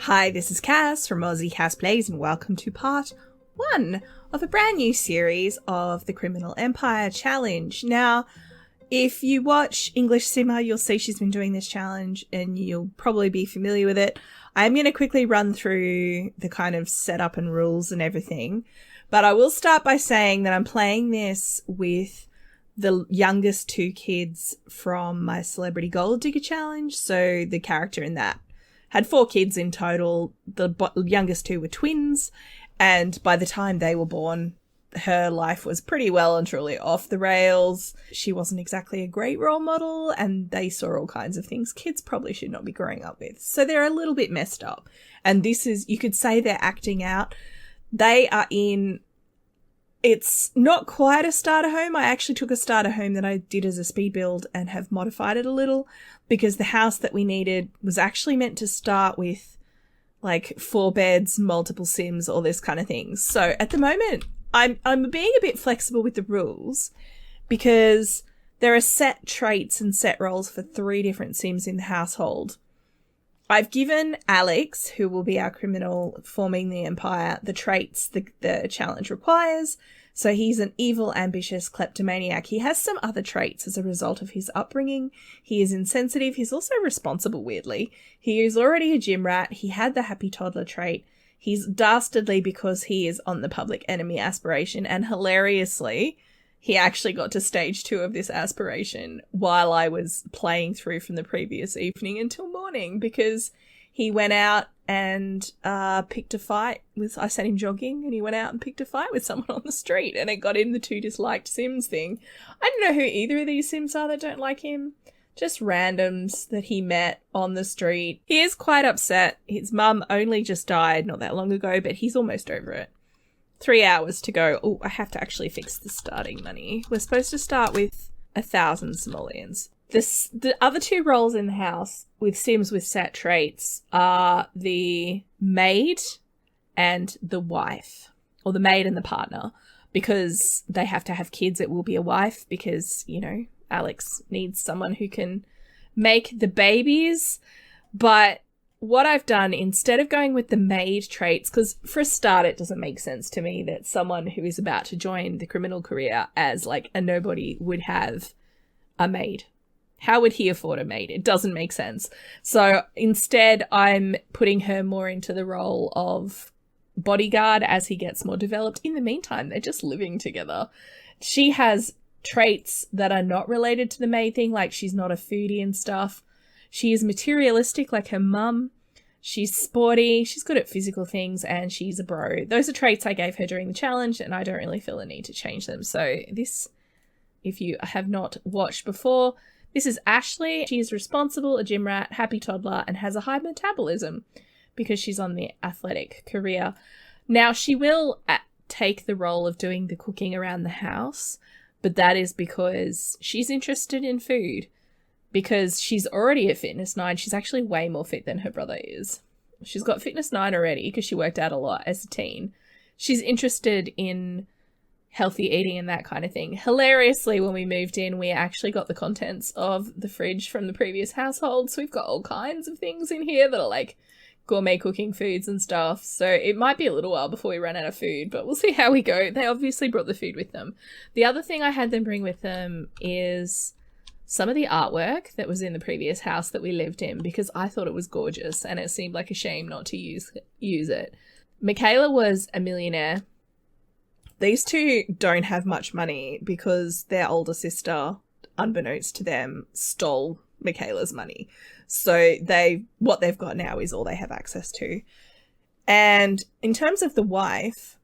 Hi, this is Cass from Aussie Cass Plays, and welcome to part 1 of a brand new series of the Criminal Empire Challenge. Now, if you watch English Simmer, you'll see she's been doing this challenge and you'll probably be familiar with it. I'm going to quickly run through the kind of setup and rules and everything, but I will start by saying that I'm playing this with the youngest 2 kids from my Celebrity Gold Digger Challenge, so the character in that had 4 kids in total. The youngest 2 were twins, and by the time they were born, her life was pretty well and truly off the rails. She wasn't exactly a great role model, and they saw all kinds of things kids probably should not be growing up with. So they're a little bit messed up. And this is, you could say they're acting out. They are in, it's not quite a starter home. I actually took a starter home that I did as a speed build and have modified it a little, because the house that we needed was actually meant to start with like 4 beds, multiple Sims, all this kind of things. So at the moment, I'm being a bit flexible with the rules because there are set traits and set roles for 3 different Sims in the household. I've given Alex, who will be our criminal forming the empire, the traits the challenge requires. So he's an evil, ambitious kleptomaniac. He has some other traits as a result of his upbringing. He is insensitive. He's also responsible, weirdly. He is already a gym rat. He had the happy toddler trait. He's dastardly because he is on the public enemy aspiration. And hilariously, he actually got to stage 2 of this aspiration while I was playing through from the previous evening until morning, because he went out and picked a fight with, I sent him jogging and he went out and picked a fight with someone on the street, and it got in the 2 disliked Sims thing. I don't know who either of these Sims are that don't like him. Just randoms that he met on the street. He is quite upset. His mum only just died not that long ago, but he's almost over it. 3 hours to go. Oh, I have to actually fix the starting money. We're supposed to start with 1,000 simoleons. The other 2 roles in the house with Sims with set traits are the maid and the wife, or the maid and the partner, because they have to have kids. It will be a wife because, you know, Alex needs someone who can make the babies. But what I've done, instead of going with the maid traits, because for a start, it doesn't make sense to me that someone who is about to join the criminal career as like a nobody would have a maid. How would he afford a maid? It doesn't make sense. So instead, I'm putting her more into the role of bodyguard as he gets more developed. In the meantime, they're just living together. She has traits that are not related to the maid thing, like she's not a foodie and stuff. She is materialistic like her mum. She's sporty. She's good at physical things, and she's a bro. Those are traits I gave her during the challenge, and I don't really feel the need to change them. So this, if you have not watched before, this is Ashley. She is responsible, a gym rat, happy toddler, and has a high metabolism because she's on the athletic career. Now, she will take the role of doing the cooking around the house, but that is because she's interested in food. Because she's already at Fitness 9. She's actually way more fit than her brother is. She's got Fitness 9 already because she worked out a lot as a teen. She's interested in healthy eating and that kind of thing. Hilariously, when we moved in, we actually got the contents of the fridge from the previous household. So we've got all kinds of things in here that are like gourmet cooking foods and stuff. So it might be a little while before we run out of food, but we'll see how we go. They obviously brought the food with them. The other thing I had them bring with them is some of the artwork that was in the previous house that we lived in, because I thought it was gorgeous and it seemed like a shame not to use it. Makayla was a millionaire. These 2 don't have much money because their older sister, unbeknownst to them, stole Makayla's money. So what they've got now is all they have access to. And in terms of the wife,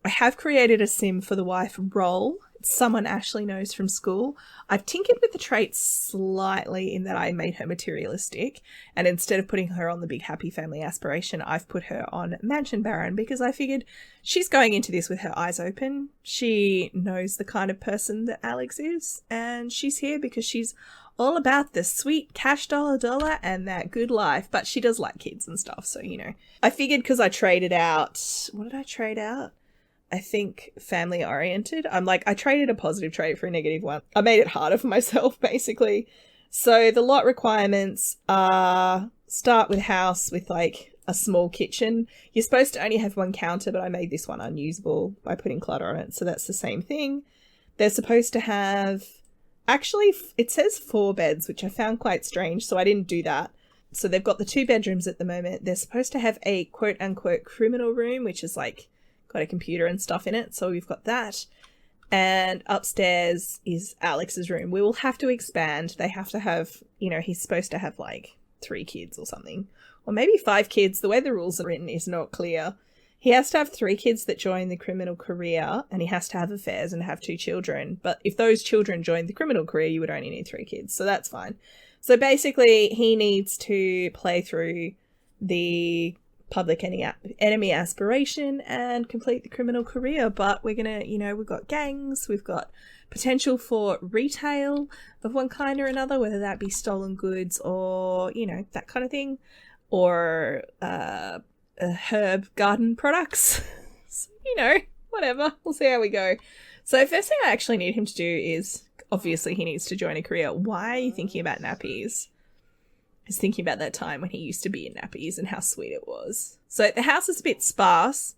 I have created a sim for the wife role. It's someone Ashley knows from school. I've tinkered with the traits slightly in that I made her materialistic, and instead of putting her on the big happy family aspiration, I've put her on Mansion Baron because I figured she's going into this with her eyes open. She knows the kind of person that Alex is, and she's here because she's all about the sweet cash dollar and that good life, but she does like kids and stuff, so, you know. I figured because I traded out... What did I trade out? I think family oriented. I traded a positive trait for a negative one. I made it harder for myself, basically. So the lot requirements are start with house with like a small kitchen. You're supposed to only have one counter, but I made this one unusable by putting clutter on it. So that's the same thing. They're supposed to have, actually, it says 4 beds, which I found quite strange. So I didn't do that. So they've got the 2 bedrooms at the moment. They're supposed to have a quote unquote criminal room, which is like got a computer and stuff in it. So we've got that. And upstairs is Alex's room. We will have to expand. They have to have, he's supposed to have like 3 kids or something. Or maybe 5 kids. The way the rules are written is not clear. He has to have 3 kids that join the criminal career, and he has to have affairs and have 2 children. But if those children join the criminal career, you would only need 3 kids. So that's fine. So basically, he needs to play through the public enemy aspiration and complete the criminal career. But we're going to, we've got gangs, we've got potential for retail of one kind or another, whether that be stolen goods or, that kind of thing, or herb garden products. So, whatever. We'll see how we go. So first thing I actually need him to do is, obviously he needs to join a career. Why are you thinking about nappies? He's thinking about that time when he used to be in nappies and how sweet it was. So the house is a bit sparse.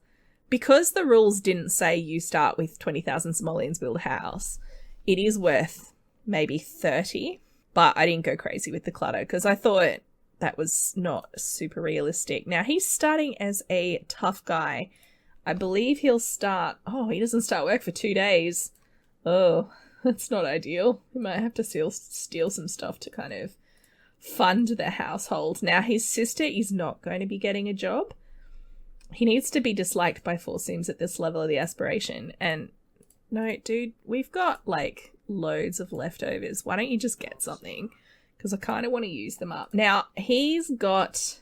Because the rules didn't say you start with 20,000 simoleons, build a house, it is worth maybe 30. But I didn't go crazy with the clutter because I thought that was not super realistic. Now, he's starting as a tough guy. I believe he'll start... Oh, he doesn't start work for 2 days. Oh, that's not ideal. He might have to steal some stuff to kind of fund the household. Now, his sister is not going to be getting a job. He needs to be disliked by 4 Sims at this level of the aspiration. And no, dude, we've got like loads of leftovers. Why don't you just get something? Because I kind of want to use them up. Now, he's got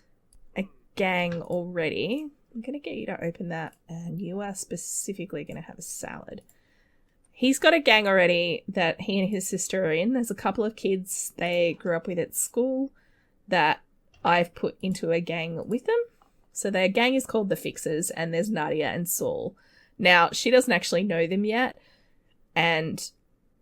a gang already. I'm going to get you to open that, and you are specifically going to have a salad. He's got a gang already that he and his sister are in. There's a couple of kids they grew up with at school that I've put into a gang with them. So their gang is called the Fixers, and there's Nadia and Saul. Now, she doesn't actually know them yet, and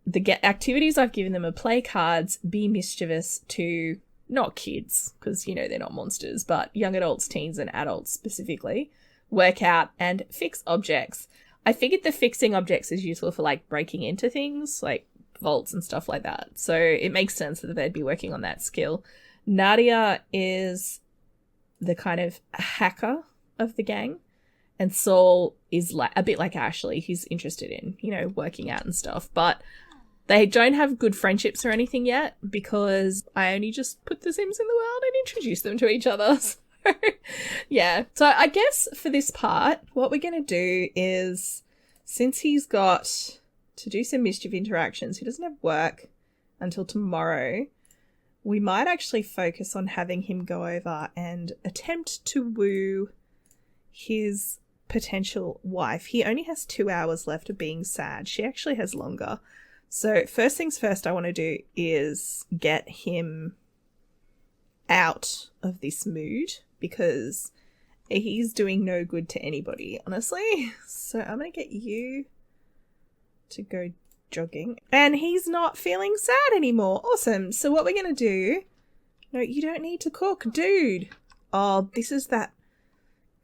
the activities I've given them are play cards, be mischievous to not kids, because, they're not monsters, but young adults, teens, and adults specifically, work out and fix objects. I figured the fixing objects is useful for, like, breaking into things, like vaults and stuff like that. So it makes sense that they'd be working on that skill. Nadia is the kind of hacker of the gang, and Saul is like a bit like Ashley. He's interested in, working out and stuff, but they don't have good friendships or anything yet because I only just put the Sims in the world and introduced them to each other. So, yeah. So I guess for this part, what we're going to do is, since he's got to do some mischief interactions, he doesn't have work until tomorrow, we might actually focus on having him go over and attempt to woo his potential wife. He only has 2 hours left of being sad. She actually has longer. So first things first I want to do is get him out of this mood because he's doing no good to anybody, honestly. So I'm going to get you to go jogging. And he's not feeling sad anymore. Awesome. So what we're going to do... No, you don't need to cook, dude. Oh, this is that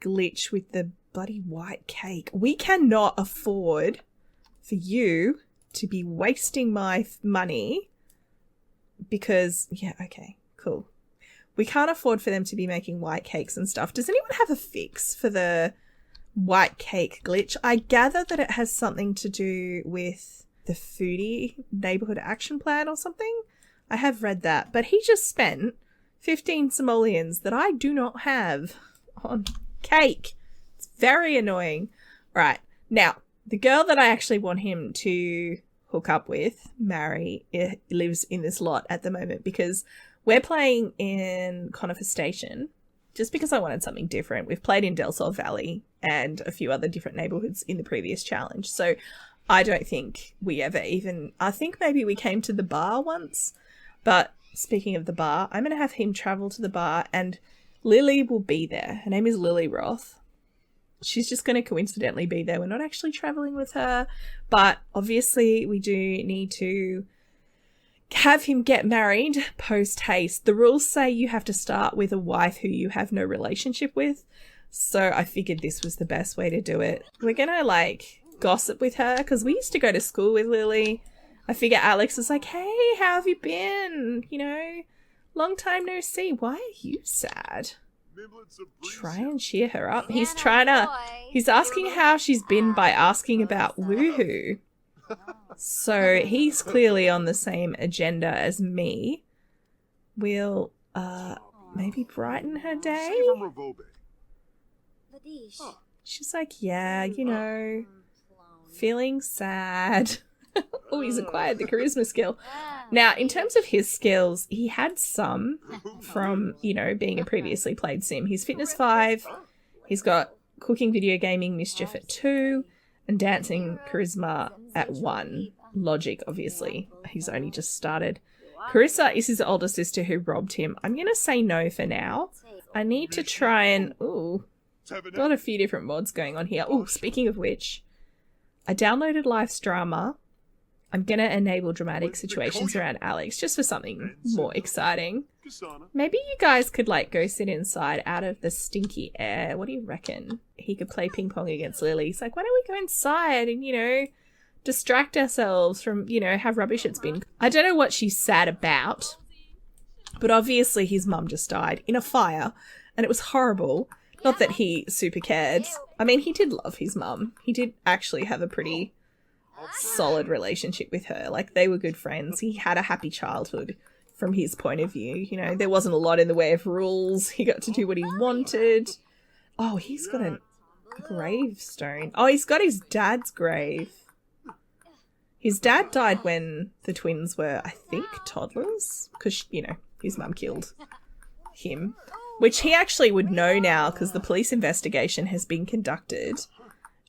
glitch with the bloody white cake. We cannot afford for you to be wasting my money because... Yeah, okay, cool. We can't afford for them to be making white cakes and stuff. Does anyone have a fix for the white cake glitch? I gather that it has something to do with the foodie neighborhood action plan or something. I have read that, but he just spent 15 simoleons that I do not have on cake. It's very annoying. Right, now, the girl that I actually want him to hook up with, marry, lives in this lot at the moment because we're playing in Conifer Station just because I wanted something different. We've played in Del Sol Valley and a few other different neighborhoods in the previous challenge. So I don't think we ever even... I think maybe we came to the bar once. But speaking of the bar, I'm going to have him travel to the bar and Lily will be there. Her name is Lily Roth. She's just going to coincidentally be there. We're not actually traveling with her. But obviously we do need to have him get married post haste. The rules say you have to start with a wife who you have no relationship with. So I figured this was the best way to do it. We're gonna like gossip with her because we used to go to school with Lily. I figure Alex is like, hey, how have you been? You know, long time no see. Why are you sad? Try and cheer her up. He's asking how she's been by asking about Woohoo. So he's clearly on the same agenda as me. We'll maybe brighten her day. She's like, yeah, you know, feeling sad. Oh, he's acquired the charisma skill. Now, in terms of his skills, he had some from, you know, being a previously played sim. He's fitness 5. He's got cooking, video gaming, mischief at 2, and dancing charisma at 1. Logic, obviously. He's only just started. Carissa is his older sister who robbed him. I'm going to say no for now. I need to try and... Ooh, got a few different mods going on here. Oh, speaking of which, I downloaded Life's Drama. I'm going to enable dramatic situations around Alex just for something more exciting. Maybe you guys could like go sit inside out of the stinky air. What do you reckon? He could play ping pong against Lily. He's like, why don't we go inside and, you know, distract ourselves from, you know, how rubbish it's been. I don't know what she's sad about, but obviously his mum just died in a fire and it was horrible. Not that he super cared. I mean, he did love his mum. He did actually have a pretty solid relationship with her. Like, they were good friends. He had a happy childhood from his point of view. You know, there wasn't a lot in the way of rules. He got to do what he wanted. Oh, he's got a gravestone. Oh, he's got his dad's grave. His dad died when the twins were, I think, toddlers. Because, you know, his mum killed him. Which he actually would know now because the police investigation has been conducted.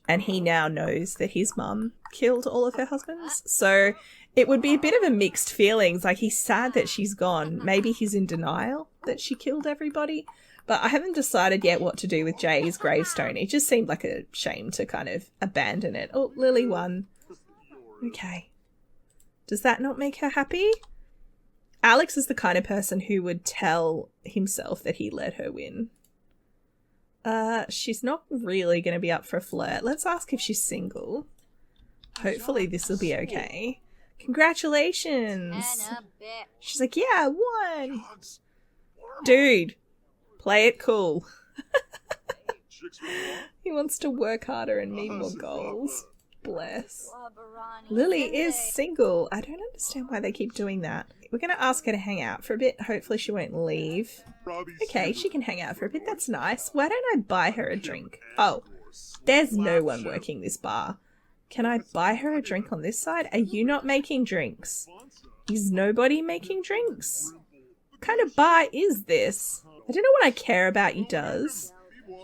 And he now knows that his mum killed all of her husbands. So it would be a bit of a mixed feelings. Like, he's sad that she's gone. Maybe he's in denial that she killed everybody. But I haven't decided yet what to do with Jay's gravestone. It just seemed like a shame to kind of abandon it. Oh, Lily won. Okay. Does that not make her happy? Alex is the kind of person who would tell himself that he let her win. She's not really going to be up for a flirt. Let's ask if she's single. Hopefully this will be okay. Congratulations. She's like, yeah, I won. Dude, play it cool. He wants to work harder and meet more goals. Bless. Lily is single. I don't understand why they keep doing that. We're going to ask her to hang out for a bit. Hopefully she won't leave. Okay, she can hang out for a bit. That's nice. Why don't I buy her a drink? Oh, there's no one working this bar. Can I buy her a drink on this side? Are you not making drinks? Is nobody making drinks? What kind of bar is this? I don't know what I care about you does.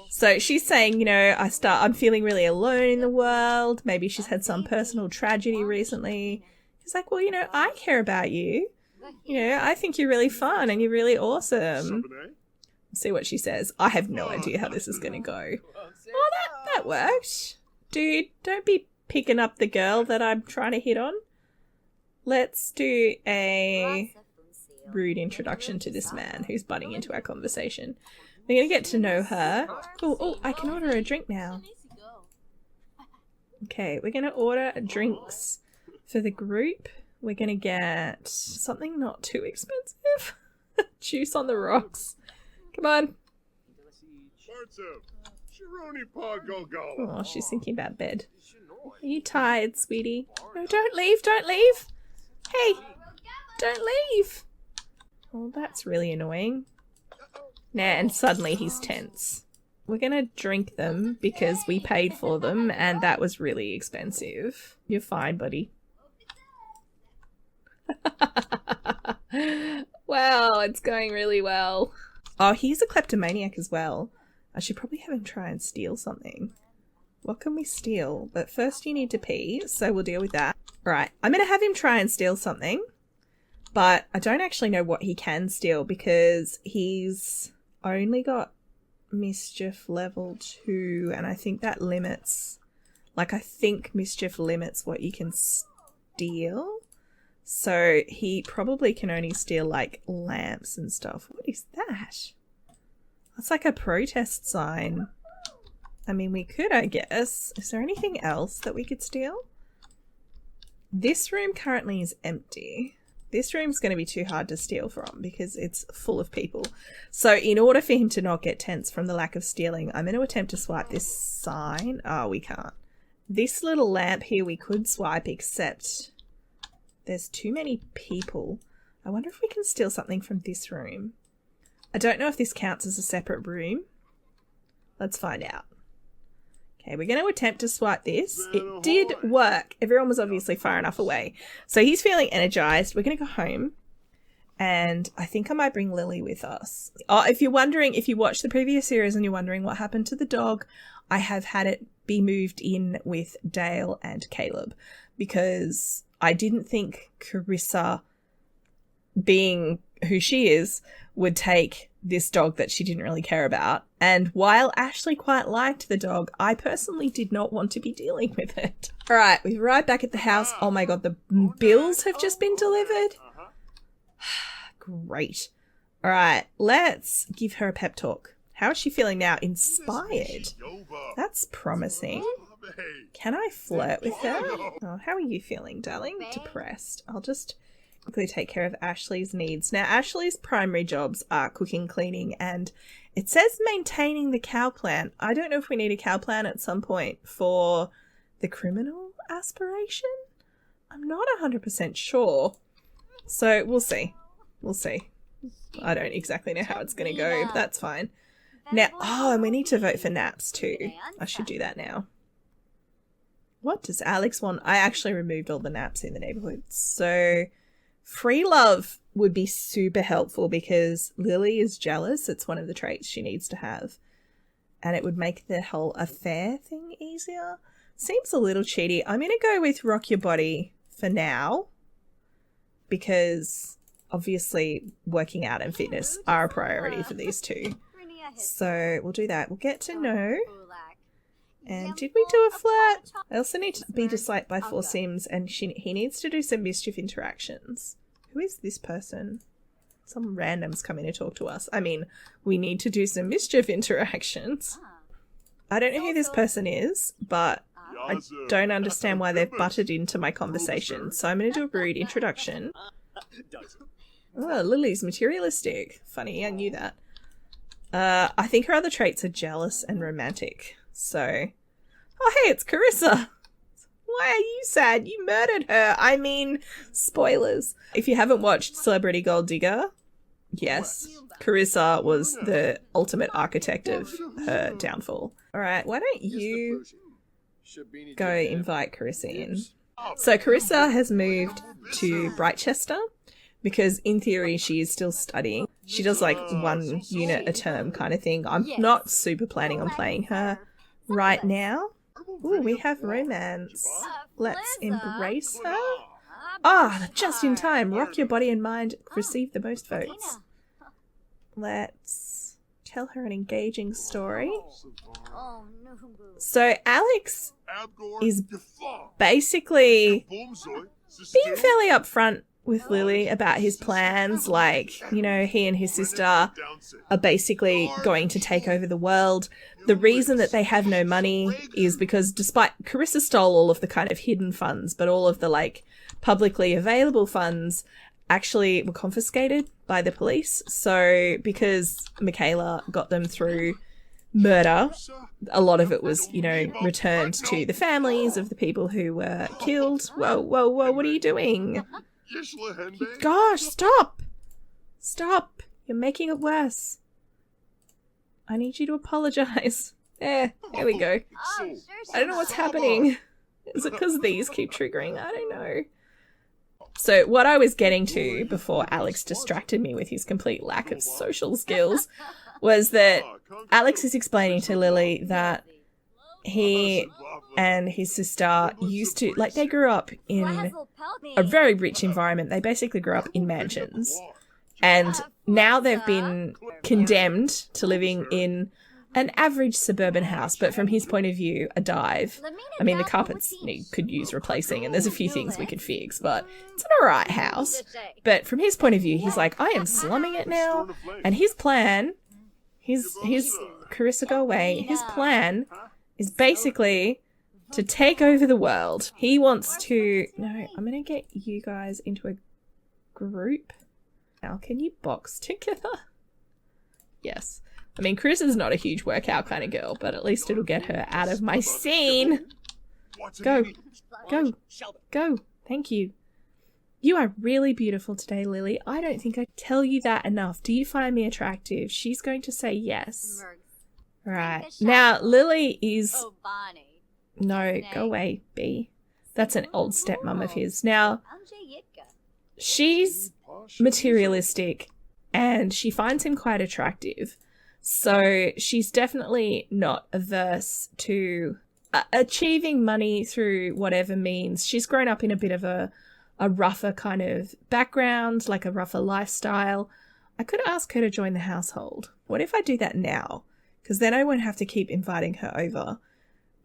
So she's saying, you know, I'm feeling really alone in the world. Maybe she's had some personal tragedy recently. He's like, well, you know, I care about you. You know, I think you're really fun and you're really awesome. See what she says. I have no idea how this is going to go. Oh, that worked. Dude, don't be picking up the girl that I'm trying to hit on. Let's do a rude introduction to this man who's butting into our conversation. We're going to get to know her. Oh, I can order a drink now. Okay, we're going to order drinks for the group. We're going to get something not too expensive. Juice on the rocks. Come on. Oh, she's thinking about bed. Are you tired, sweetie? No, don't leave, don't leave. Hey, don't leave. Oh, that's really annoying. Nah, and suddenly he's tense. We're going to drink them because we paid for them and that was really expensive. You're fine, buddy. Wow, it's going really well. Oh, he's a kleptomaniac as well. I should probably have him try and steal something. What can we steal? But first you need to pee, so we'll deal with that. Right, I'm going to have him try and steal something. But I don't actually know what he can steal because he's only got mischief level 2 and I think that limits... Like, I think mischief limits what you can steal. So he probably can only steal like lamps and stuff. What is that? That's like a protest sign. I mean, we could, I guess. Is there anything else that we could steal? This room currently is empty. This room's going to be too hard to steal from because it's full of people. So in order for him to not get tense from the lack of stealing, I'm going to attempt to swipe this sign. Oh, we can't. This little lamp here we could swipe, except there's too many people. I wonder if we can steal something from this room. I don't know if this counts as a separate room. Let's find out. Okay, we're going to attempt to swipe this. It did work. Everyone was obviously far enough away. So he's feeling energized. We're going to go home. And I think I might bring Lily with us. Oh, if you're wondering, if you watched the previous series and you're wondering what happened to the dog, I have had it be moved in with Dale and Caleb because I didn't think Carissa, being who she is, would take this dog that she didn't really care about. And while Ashley quite liked the dog, I personally did not want to be dealing with it. All right, we've arrived back at the house. Oh my God, the bills have just been delivered. Great. All right, let's give her a pep talk. How is she feeling now? Inspired. That's promising. Can I flirt with her? Oh, how are you feeling, darling? Depressed. I'll just quickly take care of Ashley's needs. Now, Ashley's primary jobs are cooking, cleaning, and it says maintaining the cow plant. I don't know if we need a cow plant at some point for the criminal aspiration. I'm not 100% sure. So we'll see. We'll see. I don't exactly know how it's going to go, but that's fine. Now, oh, and we need to vote for naps too. I should do that now. What does Alex want? I actually removed all the naps in the neighborhood. So free love would be super helpful because Lily is jealous. It's one of the traits she needs to have. And it would make the whole affair thing easier. Seems a little cheaty. I'm going to go with rock your body for now because obviously working out and fitness are a priority for these two. So we'll do that. We'll get to know. And did we do a flirt? I also need to be disliked by 4 Sims, and he needs to do some mischief interactions. Who is this person? Some randoms come in to talk to us. I mean, we need to do some mischief interactions. I don't know who this person is, but I don't understand why they've butted into my conversation. So I'm going to do a rude introduction. Oh, Lily's materialistic. Funny, I knew that. I think her other traits are jealous and romantic. So, oh hey, it's Carissa. Why are you sad? You murdered her. I mean, spoilers. If you haven't watched Celebrity Gold Digger, yes, Carissa was the ultimate architect of her downfall. All right, why don't you go invite Carissa in? So Carissa has moved to Brightchester because in theory she is still studying. She does like 1 unit a term kind of thing. I'm not super planning on playing her right now. Ooh, we have romance. Let's embrace her. Ah, just in time. Rock your body and mind. Receive the most votes. Let's tell her an engaging story. So Alex is basically being fairly upfront with Lily about his plans. Like, you know, he and his sister are basically going to take over the world. The reason that they have no money is because despite Carissa stole all of the kind of hidden funds, but all of the like publicly available funds actually were confiscated by the police. So because Makayla got them through murder, a lot of it was, you know, returned to the families of the people who were killed. Whoa, whoa, whoa, what are you doing? Gosh, stop! Stop! You're making it worse. I need you to apologize. There we go. I don't know what's happening. Is it because these keep triggering? I don't know. So what I was getting to before Alex distracted me with his complete lack of social skills was that Alex is explaining to Lily that he and his sister used to, like, they grew up in a very rich environment. They basically grew up in mansions. And now they've been condemned to living in an average suburban house, but from his point of view, a dive. I mean, the carpets could use replacing, and there's a few things we could fix, but it's an alright house. But from his point of view, he's like, I am slumming it now, and his plan, his Carissa, go away, his plan is basically to take over the world. He wants to... No, I'm going to get you guys into a group. Now, can you box together? Yes. I mean, Carissa's not a huge workout kind of girl, but at least it'll get her out of my scene. Go. Go. Go. Thank you. You are really beautiful today, Lily. I don't think I tell you that enough. Do you find me attractive? She's going to say yes. Right. Now, Lily is... No, go away, B. That's an old stepmom of his. Now, she's materialistic and she finds him quite attractive. So she's definitely not averse to achieving money through whatever means. She's grown up in a bit of a rougher kind of background, like a rougher lifestyle. I could ask her to join the household. What if I do that now? Because then I won't have to keep inviting her over.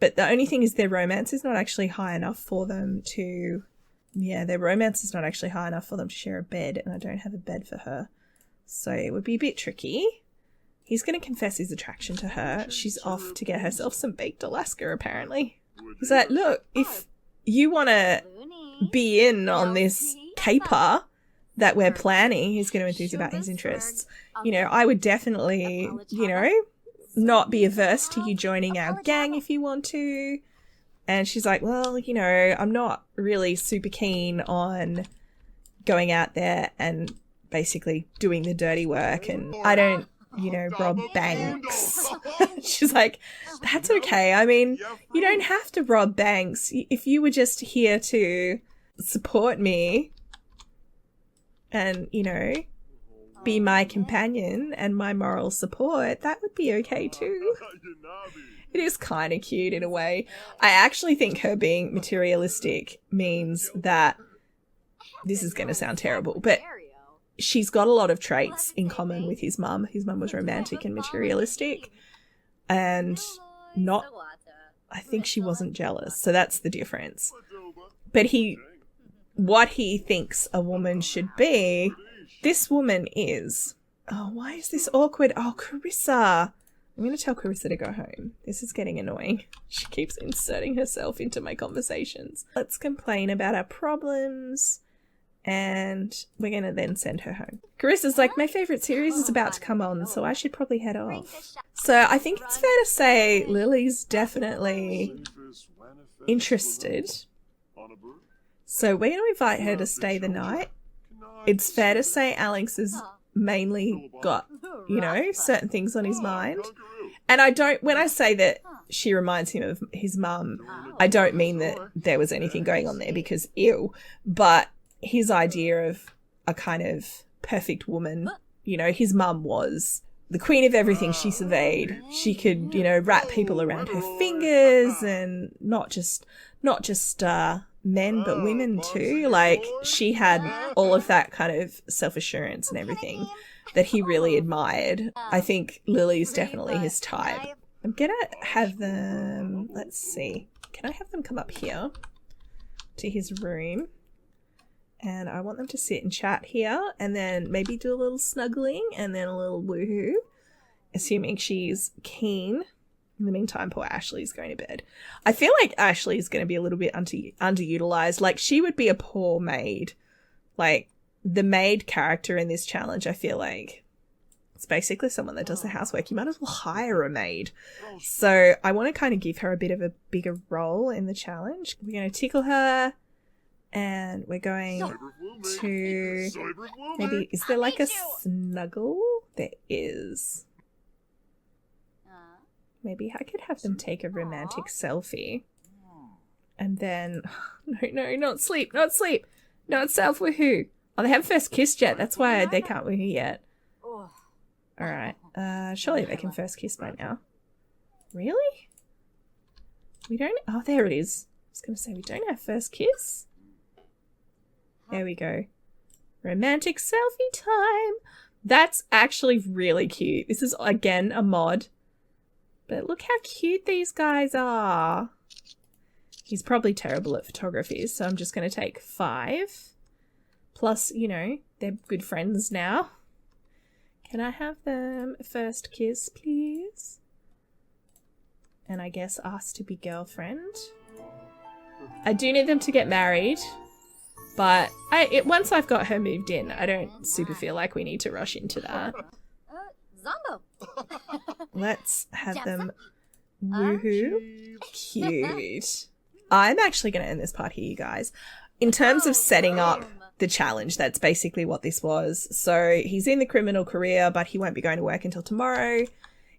But the only thing is their romance is not actually high enough for them to... Yeah, their romance is not actually high enough for them to share a bed, and I don't have a bed for her. So it would be a bit tricky. He's going to confess his attraction to her. She's off to get herself some baked Alaska, apparently. He's like, look, if you want to be in on this caper that we're planning, he's going to enthuse about his interests. You know, I would definitely, you know, not be averse to you joining our gang if you want to. And she's like, well, you know, I'm not really super keen on going out there and basically doing the dirty work, and I don't, you know, rob banks. She's like, that's okay. I mean, you don't have to rob banks. If you were just here to support me and, you know, be my companion and my moral support, that would be okay too. It is kind of cute in a way. I actually think her being materialistic means that, this is going to sound terrible, but she's got a lot of traits in common with his mum. His mum was romantic and materialistic, and not, I think she wasn't jealous. So that's the difference. But what he thinks a woman should be, this woman is. Oh, why is this awkward? Oh, Carissa. I'm going to tell Carissa to go home. This is getting annoying. She keeps inserting herself into my conversations. Let's complain about our problems, and we're going to then send her home. Carissa's like, my favourite series is about to come on, so I should probably head off. So I think it's fair to say Lily's definitely interested. So we're going to invite her to stay the night. It's fair to say Alex has mainly got, you know, certain things on his mind. And when I say that she reminds him of his mum, I don't mean that there was anything going on there, because ew. But his idea of a kind of perfect woman, you know, his mum was the queen of everything she surveyed. She could, you know, wrap people around her fingers, and not just men, but women too. Like, she had all of that kind of self-assurance and everything that he really admired. I think Lily's definitely his type. I'm gonna have them, let's see, can I have them come up here to his room? And I want them to sit and chat here, and then maybe do a little snuggling and then a little woohoo, assuming she's keen. In the meantime, poor Ashley's going to bed. I feel like Ashley's going to be a little bit underutilized. Like, she would be a poor maid. Like, the maid character in this challenge, I feel like it's basically someone that does the housework. You might as well hire a maid. So I want to kind of give her a bit of a bigger role in the challenge. We're going to tickle her, and we're going to maybe, is there like a snuggle? There is. Maybe I could have them take a romantic selfie. And then, no, not sleep. Not self woohoo. Oh, they haven't first kissed yet. That's why they can't woohoo yet. Alright. Surely they can first kiss by now. Really? We don't? Oh, there it is. I was going to say, we don't have first kiss. There we go. Romantic selfie time. That's actually really cute. This is, again, a mod. But look how cute these guys are. He's probably terrible at photography, so I'm just going to take 5. Plus, you know, they're good friends now. Can I have them first kiss, please? And I guess ask to be girlfriend. I do need them to get married, but once I've got her moved in, I don't super feel like we need to rush into that. Let's have them woohoo. Cute. I'm actually going to end this part here, you guys. In terms of setting up the challenge, that's basically what this was. So he's in the criminal career, but he won't be going to work until tomorrow.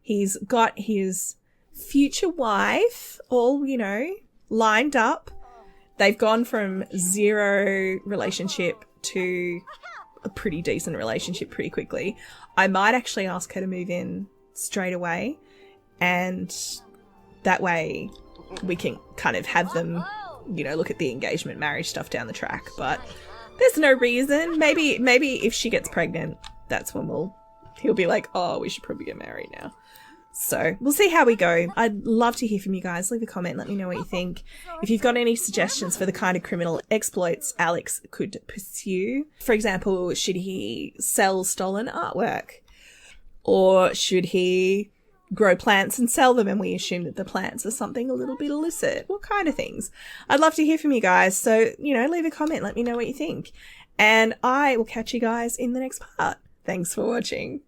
He's got his future wife all, you know, lined up. They've gone from 0 relationship to a pretty decent relationship pretty quickly. I might actually ask her to move in straight away, and that way we can kind of have them, you know, look at the engagement marriage stuff down the track. But there's no reason. Maybe if she gets pregnant, that's when he'll be like, oh, we should probably get married now. So we'll see how we go. I'd love to hear from you guys. Leave a comment. Let me know what you think. If you've got any suggestions for the kind of criminal exploits Alex could pursue. For example, should he sell stolen artwork? Or should he grow plants and sell them and we assume that the plants are something a little bit illicit? What kind of things? I'd love to hear from you guys. So, you know, leave a comment. Let me know what you think. And I will catch you guys in the next part. Thanks for watching.